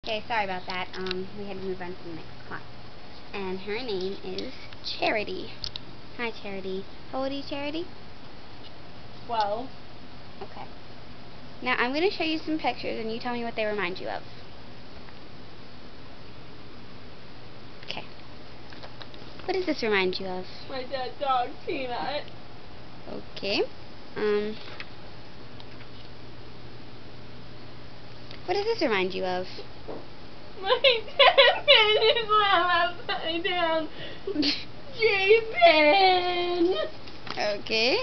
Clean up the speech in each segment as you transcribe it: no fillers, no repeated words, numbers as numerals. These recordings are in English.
Okay, sorry about that. We had to move on to the next class. And her name is Charity. Hi, Charity. How old are you, Charity? 12. Okay. Now, I'm going to show you some pictures, and you tell me what they remind you of. Okay. What does this remind you of? My dead dog, Peanut. Okay. What does this remind you of? My dad made his mom upside down. Jason! Okay.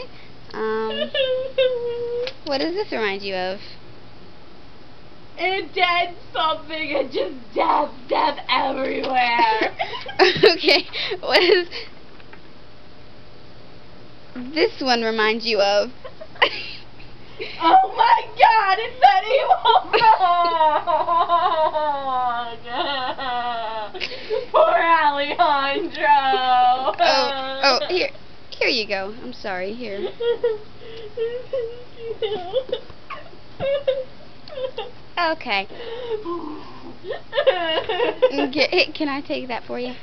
What does this remind you of? And a dead something and just death everywhere. Okay. What does this one remind you of? Oh my God! It's that evil dog! Poor Alejandro! Oh, here you go. I'm sorry. Here. Okay. Okay. Can I take that for you?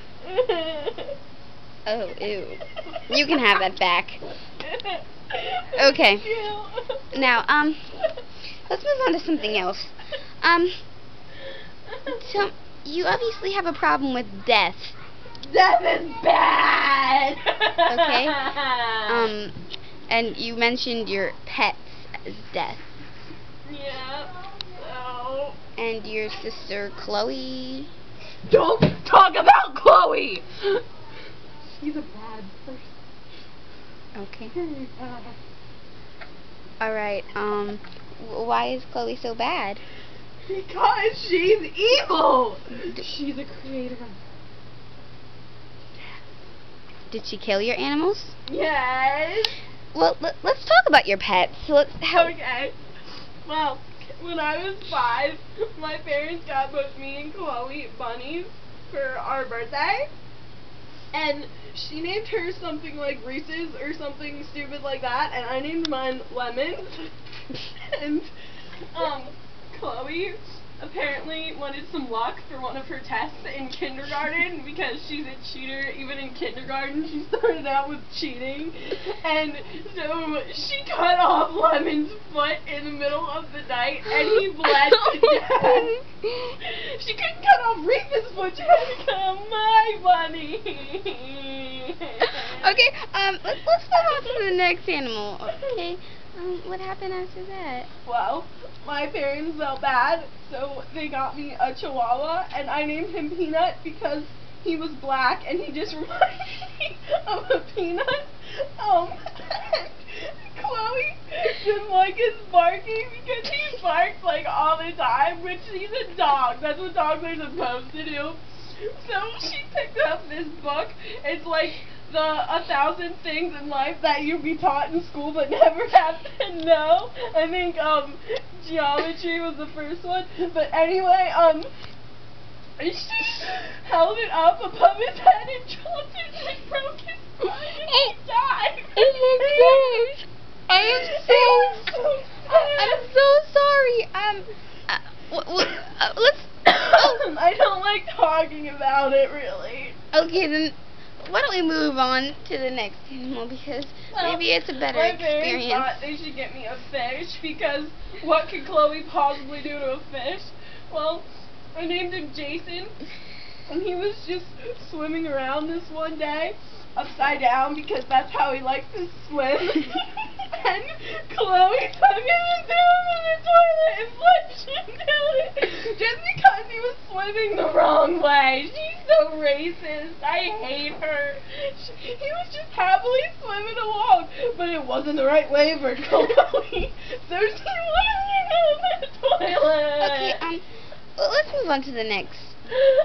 Oh, ew. You can have that back. Okay. Now, let's move on to something else. So, you obviously have a problem with death. Death is bad! Okay. And you mentioned your pets as death. Yeah, so... And your sister, Chloe? Don't talk about Chloe! She's a bad person. Okay. Alright, why is Chloe so bad? Because she's evil! She's a creator of... Did she kill your animals? Yes! Well, let's talk about your pets. Okay. Well, when I was 5, my parents got both me and Chloe bunnies for our birthday. And she named hers something like Reese's or something stupid like that, and I named mine Lemons. And Chloe apparently wanted some luck for one of her tests in kindergarten because she's a cheater. Even in kindergarten, she started out with cheating. And so she cut off Lemon's foot in the middle of the night, and he bled to death. She couldn't cut off Reese's foot, she had to cut off my bunny. Okay, let's move on to the next animal. Okay, what happened after that? Well, my parents felt bad, so they got me a Chihuahua, and I named him Peanut because he was black, and he just reminded me of a peanut. Chloe didn't like his barking because he barks like all the time, which he's a dog. That's what dogs are supposed to do. So she picked up this book. It's like the 1,000 things in life that you'd be taught in school but never have to know. I think geometry was the first one. But anyway, she held it up above his head and dropped it and broke his spine and he died. Oh my gosh! I'm so sorry. Let's. I don't like talking about it, really. Okay, then why don't we move on to the next animal, because maybe it's a better experience. My parents thought they should get me a fish, because what could Chloe possibly do to a fish? Well, I named him Jason, and he was just swimming around this one day, upside down, because that's how he likes to swim. And Chloe took him and threw him in the toilet and flushed him down it just because he was swimming the wrong way. She's so racist. I hate her. He was just happily swimming along, but it wasn't the right way for Chloe. So she wanted to go in the toilet. Okay, well, let's move on to the next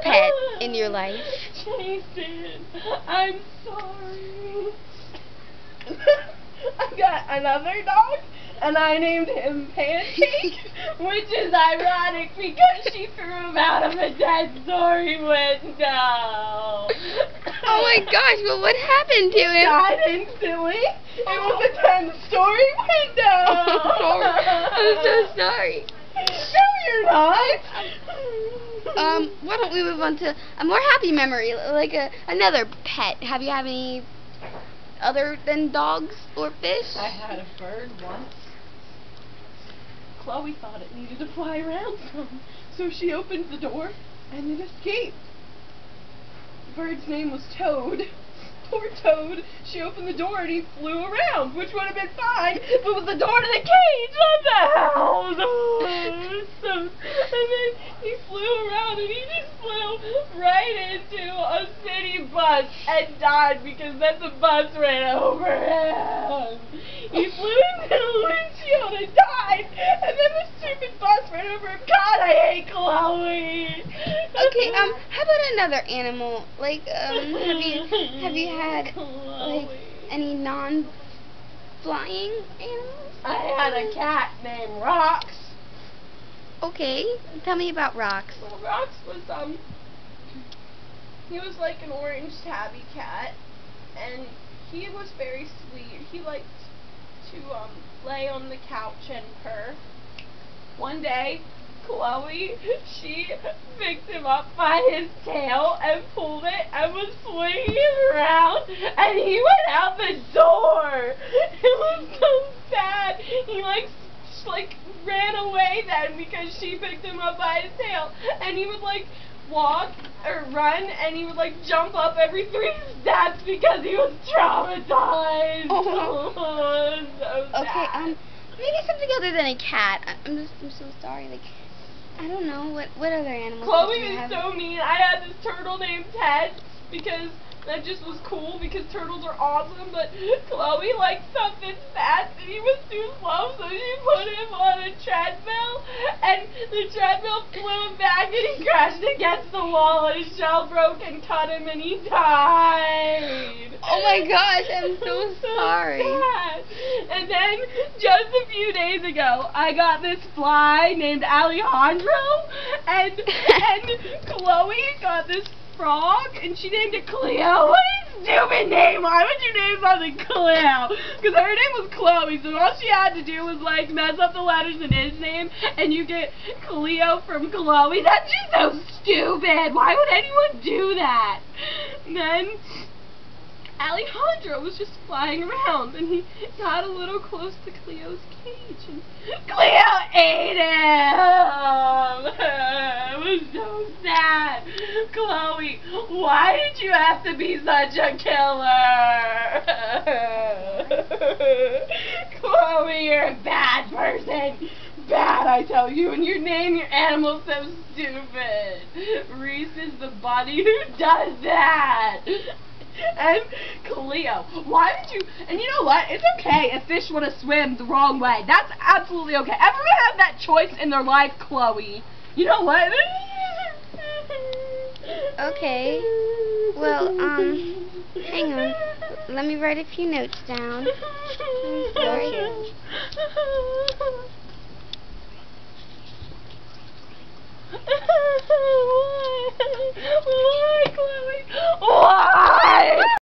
pet in your life. Jason, I'm sorry. I got another dog, and I named him Pancake, which is ironic because she threw him out of a dead-story window. Oh my gosh, well, what happened to him? He died instantly. It was a 10-story window. I'm so sorry. No, you're not. why don't we move on to a more happy memory, like another pet? Have you had any other than dogs or fish? I had a bird once. Chloe thought it needed to fly around some, so she opened the door and it escaped. The bird's name was Toad. Poor Toad. She opened the door and he flew around, which would have been fine if it was the door to the cage, not the house. And then he flew around and he just flew right into a city bus and died because then the bus ran over him. He flew into the windshield and died, and then the stupid bus ran over him. God, I hate Chloe. Okay, how about another animal? Like, have you had like any non-flying animals? I had a cat named Rox. Okay, tell me about Rox. Well, Rox was he was like an orange tabby cat, and he was very sweet. He liked to lay on the couch and purr. One day, Chloe, she picked him up by his tail and pulled it and was swinging him around, and he went out the door. It was so sad. He like ran away then because she picked him up by his tail, and he would like walk or run, and he would like jump up every 3 steps because he was traumatized. Oh, so sad. Okay, maybe something other than a cat. I'm so sorry. Like, I don't know what other animals. Chloe did you is have? so mean. I had this turtle named Ted because that just was cool because turtles are awesome, but Chloe liked something fast and he was too slow, so she put him on a treadmill, and the treadmill flew him back and he crashed against the wall and his shell broke and cut him and he died. Oh my gosh, I'm so sorry. Sad. And then, just a few days ago, I got this fly named Alejandro, and Chloe got this frog, and she named it Cleo. What a stupid name! Why would you name something Cleo? Because her name was Chloe, so all she had to do was like mess up the letters in his name, and you get Cleo from Chloe. That's just so stupid! Why would anyone do that? And then Alejandro was just flying around, and he got a little close to Cleo's cage, and Cleo ate him! It was so sad. Chloe, why did you have to be such a killer? Chloe, you're a bad person. Bad, I tell you, and you name your animal so stupid. Reese is the bunny who does that. And Cleo, why did you, and you know what, it's okay if fish want to swim the wrong way. That's absolutely okay. Everyone has that choice in their life, Chloe. You know what? Okay. Well, hang on. Let me write a few notes down. I'm sorry.